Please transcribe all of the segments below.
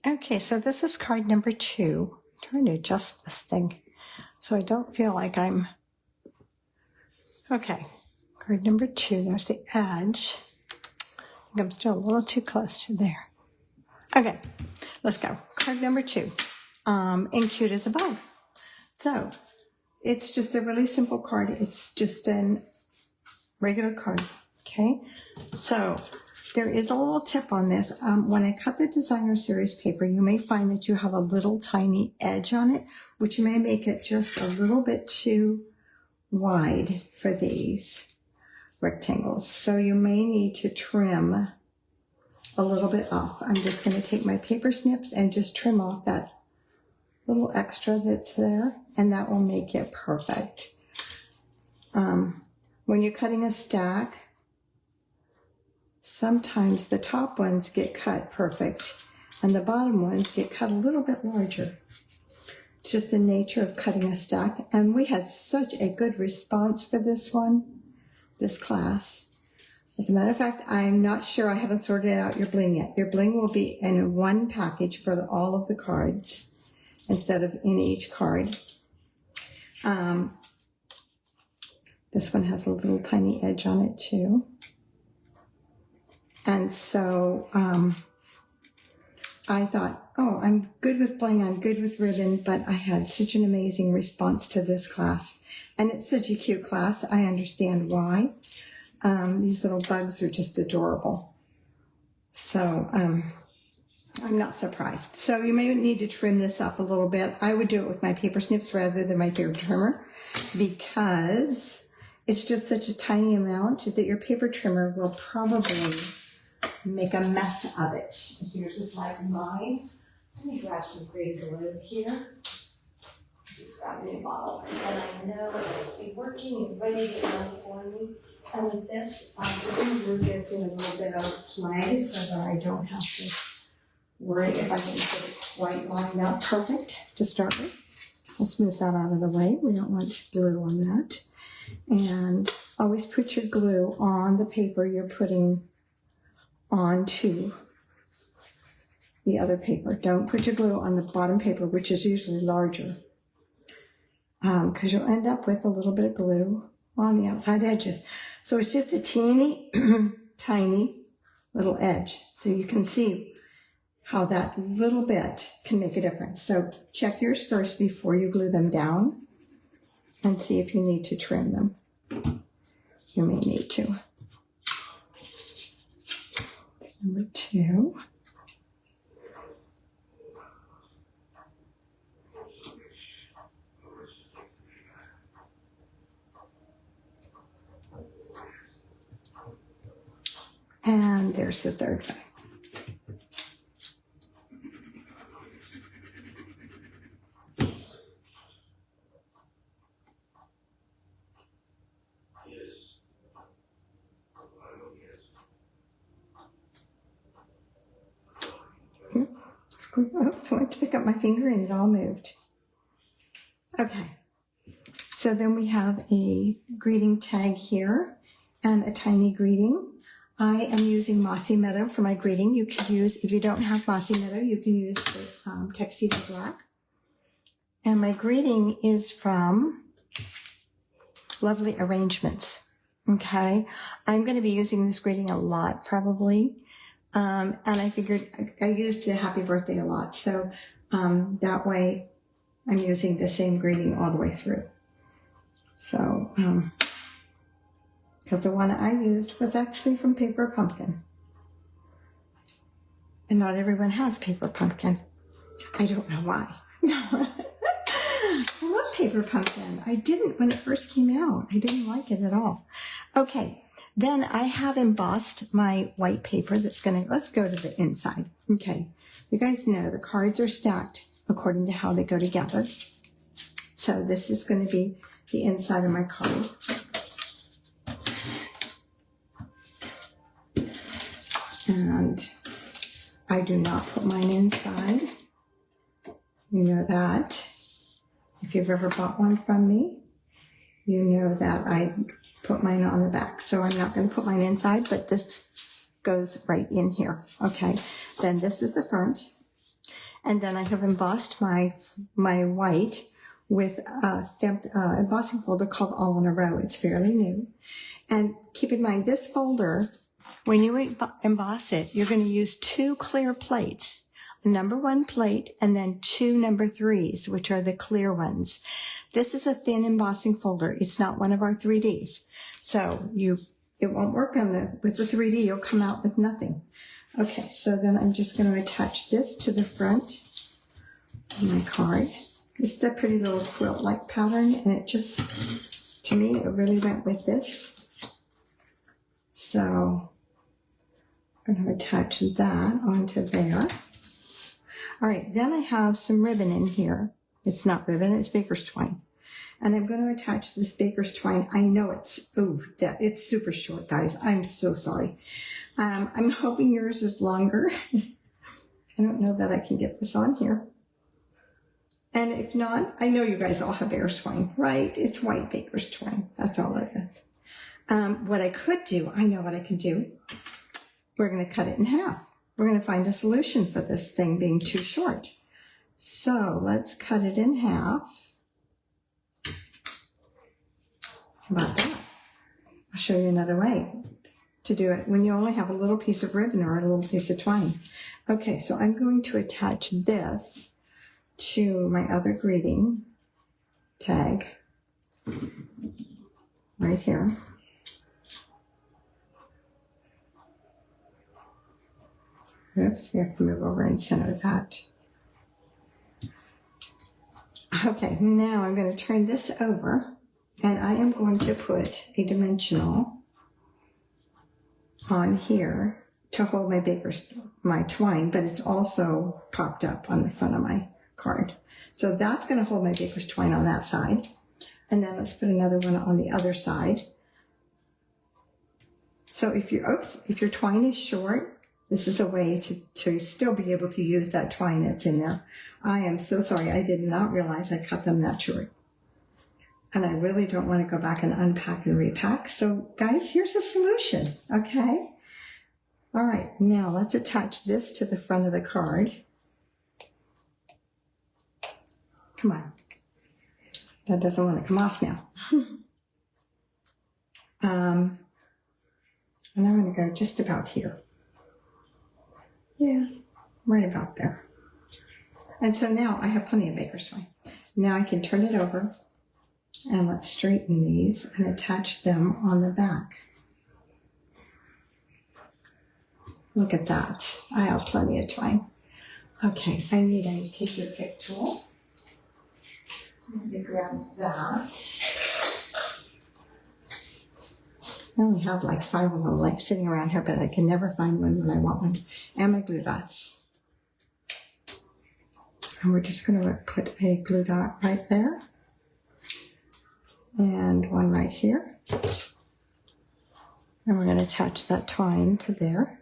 Okay, so this is card number 2. I'm trying to adjust this thing so I don't feel like I'm... Okay, card number 2, there's the edge. I think I'm still a little too close to there. Okay, let's go. Card number 2, and cute as a bug. So, it's just a really simple card. It's just a regular card, okay? So, there is a little tip on this. When I cut the designer series paper, you may find that you have a little tiny edge on it, which may make it just a little bit too wide for these rectangles. So you may need to trim a little bit off. I'm just going to take my paper snips and just trim off that little extra that's there, and that will make it perfect. When you're cutting a stack, sometimes the top ones get cut perfect and the bottom ones get cut a little bit larger. It's just the nature of cutting a stack. And we had such a good response for this one, this class. As a matter of fact, I'm not sure, I haven't sorted out your bling yet. Your bling will be in one package for all of the cards instead of in each card. This one has a little tiny edge on it too. And so I thought, oh, I'm good with bling, I'm good with ribbon, but I had such an amazing response to this class. And it's such a cute class. I understand why. These little bugs are just adorable. So I'm not surprised. So you may need to trim this up a little bit. I would do it with my paper snips rather than my paper trimmer because it's just such a tiny amount that your paper trimmer will probably make a mess of it. If yours is like mine, let me grab some green glue here. Just got a new bottle, and I know it'll be working and ready to go for me. And with this, the green glue gives me a little bit of play so that I don't have to worry if I can get it quite lined up perfect to start with. Let's move that out of the way. We don't want glue on that. And always put your glue on the paper you're putting onto the other paper. Don't put your glue on the bottom paper, which is usually larger, because you'll end up with a little bit of glue on the outside edges. So it's just a teeny tiny little edge. So you can see how that little bit can make a difference. So check yours first before you glue them down and see if you need to trim them. You may need to. Number 2. And there's the third one. Oops, I went to pick up my finger and it all moved. Okay, so then we have a greeting tag here and a tiny greeting. I am using Mossy Meadow for my greeting. You can use, if you don't have Mossy Meadow, you can use the Tuxedo Black. And my greeting is from Lovely Arrangements. Okay, I'm going to be using this greeting a lot probably. And I figured I used the happy birthday a lot. So that way I'm using the same greeting all the way through. So, because the one I used was actually from Paper Pumpkin. And not everyone has Paper Pumpkin. I don't know why. I love Paper Pumpkin. I didn't when it first came out. I didn't like it at all. Okay. Then I have embossed my white paper that's going to, let's go to the inside. Okay. You guys know the cards are stacked according to how they go together. So this is going to be the inside of my card. And I do not put mine inside. You know that. If you've ever bought one from me, you know that I put mine on the back. So I'm not going to put mine inside, but this goes right in here. Okay. Then this is the front. And then I have embossed my white with a stamped embossing folder called All in a Row. It's fairly new. And keep in mind, this folder, when you emboss it, you're going to use 2 clear plates, a number 1 plate and then 2 number 3s, which are the clear ones. This is a thin embossing folder. It's not one of our 3Ds. So it won't work with the 3D. You'll come out with nothing. Okay, so then I'm just going to attach this to the front of my card. This is a pretty little quilt-like pattern, and it just, to me, it really went with this. So I'm going to attach that onto there. All right, then I have some ribbon in here. It's not ribbon, it's baker's twine. And I'm going to attach this baker's twine. I know it's super short, guys. I'm so sorry. I'm hoping yours is longer. I don't know that I can get this on here. And if not, I know you guys all have baker's twine, right? It's white baker's twine. That's all it is. What I could do, I know what I can do. We're going to cut it in half. We're going to find a solution for this thing being too short. So let's cut it in half. How about that? I'll show you another way to do it when you only have a little piece of ribbon or a little piece of twine. Okay, so I'm going to attach this to my other greeting tag right here. Oops, we have to move over and center that. Okay, now I'm going to turn this over. And I am going to put a dimensional on here to hold my twine, but it's also popped up on the front of my card. So that's going to hold my baker's twine on that side. And then let's put another one on the other side. So if your twine is short, this is a way to still be able to use that twine that's in there. I am so sorry. I did not realize I cut them that short. And I really don't want to go back and unpack and repack. So guys, here's a solution, okay? All right, now let's attach this to the front of the card. Come on. That doesn't want to come off now. And I'm going to go just about here. Yeah, right about there. And so now I have plenty of baker's twine. Now I can turn it over. And let's straighten these and attach them on the back. Look at that. I have plenty of twine. Okay, I need a take your pick tool. So let me grab that. I only have like 5 of them like sitting around here, but I can never find one when I want one. And my glue dots. And we're just going to put a glue dot right there. And one right here. And we're going to attach that twine to there.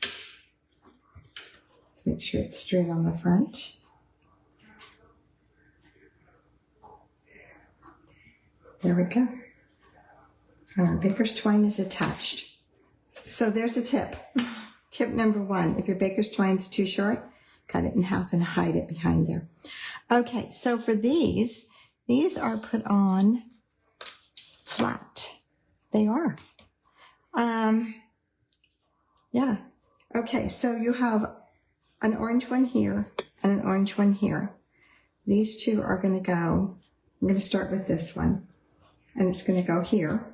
Let's make sure it's straight on the front. There we go. And our baker's twine is attached. So there's a tip. Tip number 1, if your baker's twine's too short, cut it in half and hide it behind there. Okay, so for these are put on flat. They are. Yeah. Okay, so you have an orange one here and an orange one here. These two are going to go, I'm going to start with this one, and it's going to go here.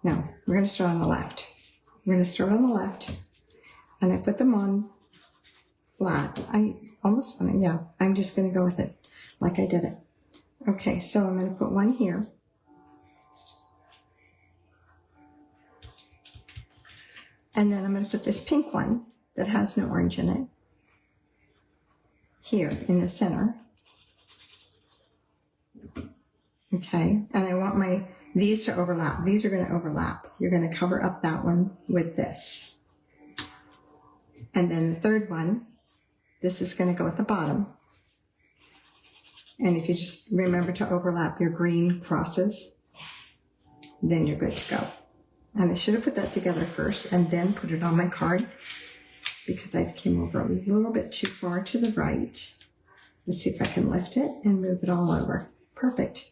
No, we're going to start on the left. We're going to start on the left, and I put them on flat. I almost want to, yeah, I'm just going to go with it like I did it. Okay, so I'm going to put one here. And then I'm going to put this pink one that has no orange in it here in the center. Okay, and I want these to overlap. These are going to overlap. You're going to cover up that one with this. And then the third one, this is going to go at the bottom. And if you just remember to overlap your green crosses, then you're good to go. And I should have put that together first and then put it on my card. because I came over a little bit too far to the right. Let's see if I can lift it and move it all over. Perfect.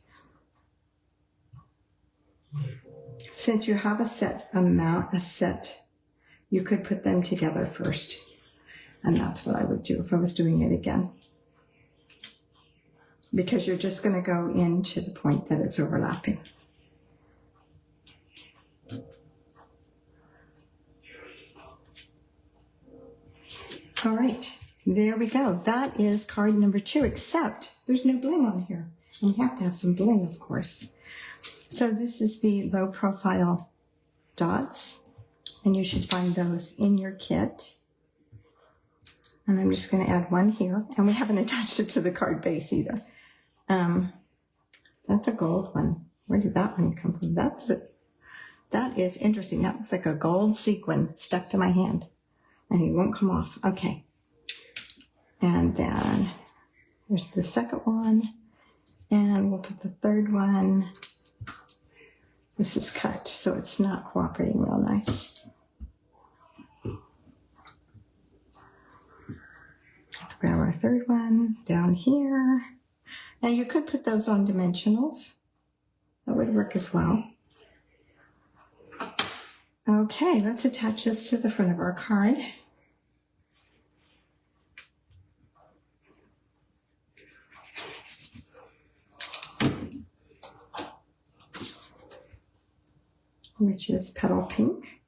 Since you have a set, you could put them together first. And that's what I would do if I was doing it again. Because you're just going to go into the point that it's overlapping. All right, there we go. That is card number 2, except there's no bling on here. And you have to have some bling, of course. So this is the low profile dots, and you should find those in your kit. And I'm just going to add one here, and we haven't attached it to the card base either. That's a gold one. Where did that one come from? That is interesting. That looks like a gold sequin stuck to my hand, and it won't come off. Okay. And then there's the second one, and we'll put the third one. This is cut, so it's not cooperating real nice. Let's grab our third one down here. Now you could put those on dimensionals. That would work as well. Okay, let's attach this to the front of our card. Which is Petal Pink.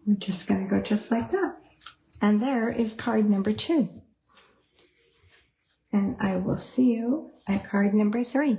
We're just going to go just like that. And there is card number 2. And I will see you at card number 3.